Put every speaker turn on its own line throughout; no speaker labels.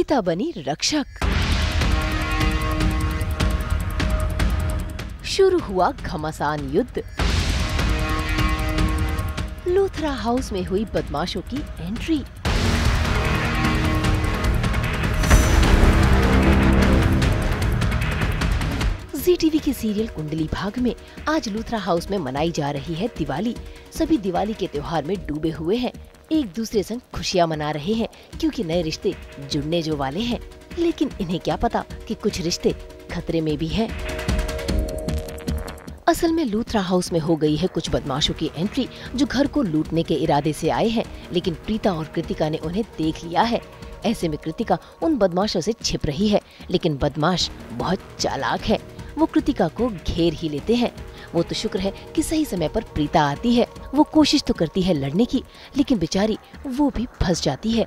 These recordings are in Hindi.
प्रीता बनी रक्षक। शुरू हुआ घमासान युद्ध। लूथरा हाउस में हुई बदमाशों की एंट्री। जी टीवी के सीरियल कुंडली भाग्य में आज लूथरा हाउस में मनाई जा रही है दिवाली। सभी दिवाली के त्योहार में डूबे हुए हैं, एक दूसरे संग खुशियां मना रहे हैं क्योंकि नए रिश्ते जुड़ने जो वाले हैं। लेकिन इन्हें क्या पता कि कुछ रिश्ते खतरे में भी हैं। असल में लूथरा हाउस में हो गई है कुछ बदमाशों की एंट्री जो घर को लूटने के इरादे से आए हैं, लेकिन प्रीता और कृतिका ने उन्हें देख लिया है। ऐसे में कृतिका उन बदमाशों से छिप रही है, लेकिन बदमाश बहुत चालाक है, वो कृतिका को घेर ही लेते हैं। वो तो शुक्र है कि सही समय पर प्रीता आती है। वो कोशिश तो करती है लड़ने की, लेकिन बेचारी वो भी फंस जाती है।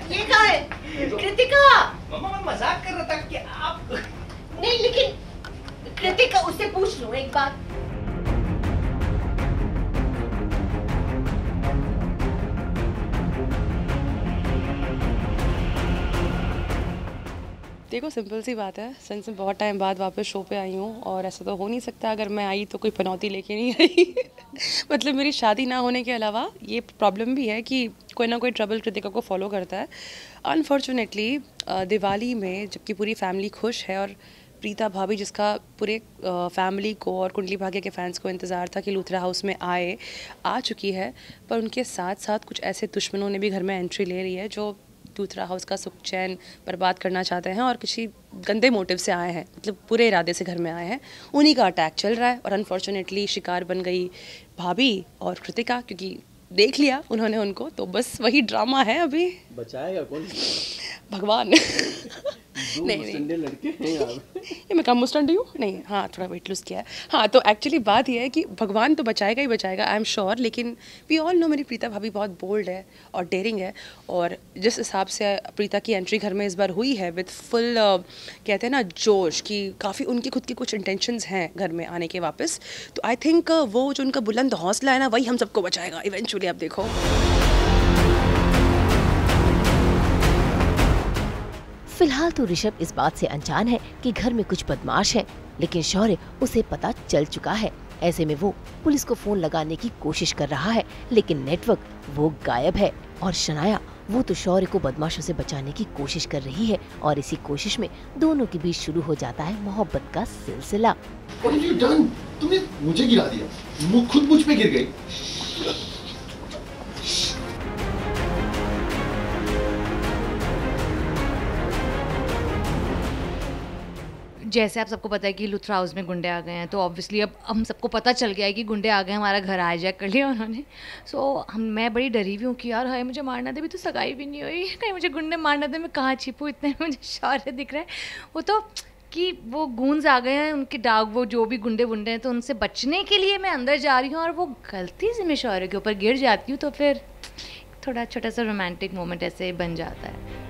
ये क्या है? कृतिका!
मम्मा मैं मजाक कर रहा था कि आप
नहीं, लेकिन कृतिका उससे पूछ लूं एक बात।
देखो सिंपल सी बात है, सिंस मैं बहुत टाइम बाद वापस शो पे आई हूँ और ऐसा तो हो नहीं सकता अगर मैं आई तो कोई पनौती लेके नहीं आई मतलब मेरी शादी ना होने के अलावा ये प्रॉब्लम भी है कि कोई ना कोई ट्रबल कृतिका को फॉलो करता है। अनफॉर्चुनेटली दिवाली में जबकि पूरी फैमिली खुश है और प्रीता भाभी जिसका पूरे फैमिली को और कुंडली भाग्य के फैंस को इंतज़ार था कि लूथरा हाउस में आ चुकी है, पर उनके साथ साथ कुछ ऐसे दुश्मनों ने भी घर में एंट्री ले रही है जो लूथरा हाउस का सुख चैन बर्बाद करना चाहते हैं और किसी गंदे मोटिव से आए हैं, मतलब पूरे इरादे से घर में आए हैं। उन्हीं का अटैक चल रहा है और अनफॉर्चुनेटली शिकार बन गई भाभी और कृतिका, क्योंकि देख लिया उन्होंने उनको, तो बस वही ड्रामा है अभी।
बचाएगा कौन?
भगवान नहीं
लड़के हैं यार।
ये मैं कम मुस्टंडी हूँ नहीं, हाँ थोड़ा वेट लूज किया है। हाँ तो एक्चुअली बात यह है कि भगवान तो बचाएगा ही बचाएगा, आई एम श्योर, लेकिन वी ऑल नो मेरी प्रीता भाभी बहुत बोल्ड है और डेयरिंग है, और जिस हिसाब से प्रीता की एंट्री घर में इस बार हुई है विद फुल कहते हैं ना जोश, कि काफ़ी उनकी खुद की कुछ इंटेंशंस हैं घर में आने के वापस, तो आई थिंक वो जो उनका बुलंद हौसला है ना वही हम सबको बचाएगा इवेंचुअली। आप देखो
फिलहाल तो ऋषभ इस बात से अनजान है कि घर में कुछ बदमाश हैं, लेकिन शौर्य उसे पता चल चुका है। ऐसे में वो पुलिस को फोन लगाने की कोशिश कर रहा है, लेकिन नेटवर्क वो गायब है। और शनाया वो तो शौर्य को बदमाशों से बचाने की कोशिश कर रही है, और इसी कोशिश में दोनों के बीच शुरू हो जाता है मोहब्बत का सिलसिला।
What have you done? तुमने मुझे गिरा दिया, खुद मुझ पे गिर गई।
जैसे आप सबको पता है कि लूथरा हाउस में गुंडे आ गए हैं, तो ऑब्वियसली अब हम सबको पता चल गया है कि गुंडे आ गए, हमारा घर हाईजैक कर लिया उन्होंने। मैं बड़ी डरी हुई हूँ कि यार हाय मुझे मारना दे, भी तो सगाई भी नहीं हुई, कहीं मुझे गुंडे मारना दे, मैं कहाँ छिपूँ, इतने में मुझे शौर्य दिख रहा है। वो तो कि वो गूंज आ गए हैं उनके डाग, वो जो भी गुंडे वुंडे हैं, तो उनसे बचने के लिए मैं अंदर जा रही हूँ और वो गलती से मैं शौर्य के ऊपर गिर जाती हूँ, तो फिर थोड़ा छोटा सा रोमांटिक मोमेंट ऐसे बन जाता है।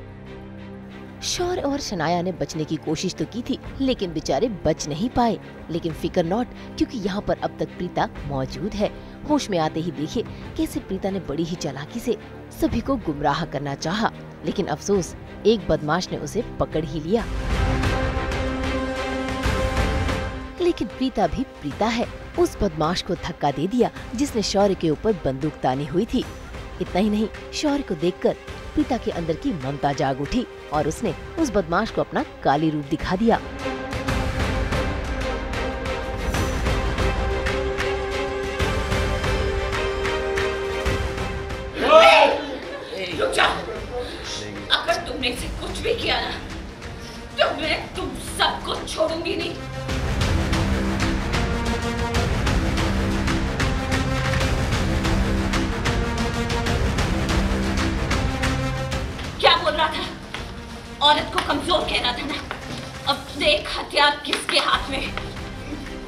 शौर्य और शनाया ने बचने की कोशिश तो की थी, लेकिन बेचारे बच नहीं पाए। लेकिन फिकर नॉट, क्योंकि यहाँ पर अब तक प्रीता मौजूद है। होश में आते ही देखिए कैसे प्रीता ने बड़ी ही चालाकी से सभी को गुमराह करना चाहा, लेकिन अफसोस एक बदमाश ने उसे पकड़ ही लिया। लेकिन प्रीता भी प्रीता है, उस बदमाश को धक्का दे दिया जिसने शौर्य के ऊपर बंदूक तानी हुई थी। इतना ही नहीं, शौर्य को देखकर प्रीता के अंदर की ममता जाग उठी और उसने उस बदमाश को अपना काली रूप दिखा दिया।
रुक जाओ, अगर तुमने इसे कुछ भी किया ना तो मैं तुम सबको छोड़ूंगी नहीं। क्या बोल रहा था? औरत को कमजोर कह रहा था ना? अब देख हथियार किसके हाथ में।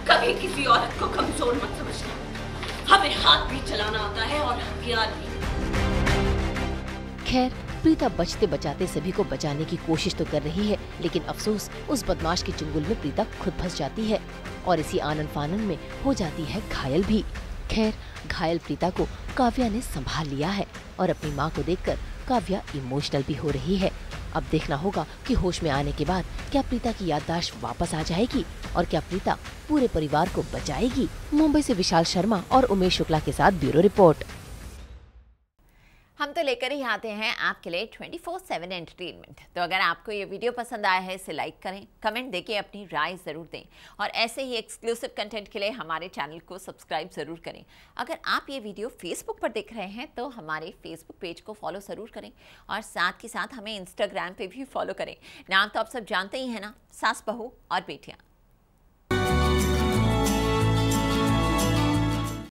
कभी किसी औरत को कमजोर मत समझना, हमें हाथ भी चलाना आता है और हथियार भी।
खैर, प्रीता बचते बचाते सभी को बचाने की कोशिश तो कर रही है, लेकिन अफसोस उस बदमाश के चुंगल में प्रीता खुद फंस जाती है और इसी आनन फानन में हो जाती है घायल भी। खैर, घायल प्रीता को काव्या ने संभाल लिया है और अपनी माँ को देखकर काव्या इमोशनल भी हो रही है। अब देखना होगा कि होश में आने के बाद क्या प्रीता की याददाश्त वापस आ जाएगी और क्या प्रीता पूरे परिवार को बचाएगी। मुंबई से विशाल शर्मा और उमेश शुक्ला के साथ ब्यूरो रिपोर्ट।
हम तो लेकर ही आते हैं आपके लिए 24/7 एंटरटेनमेंट। तो अगर आपको ये वीडियो पसंद आया है इसे लाइक करें, कमेंट देके अपनी राय ज़रूर दें और ऐसे ही एक्सक्लूसिव कंटेंट के लिए हमारे चैनल को सब्सक्राइब ज़रूर करें। अगर आप ये वीडियो फेसबुक पर देख रहे हैं तो हमारे फेसबुक पेज को फॉलो ज़रूर करें और साथ ही साथ हमें इंस्टाग्राम पे भी फॉलो करें। नाम तो आप सब जानते ही हैं ना, सास बहू और बेटियाँ।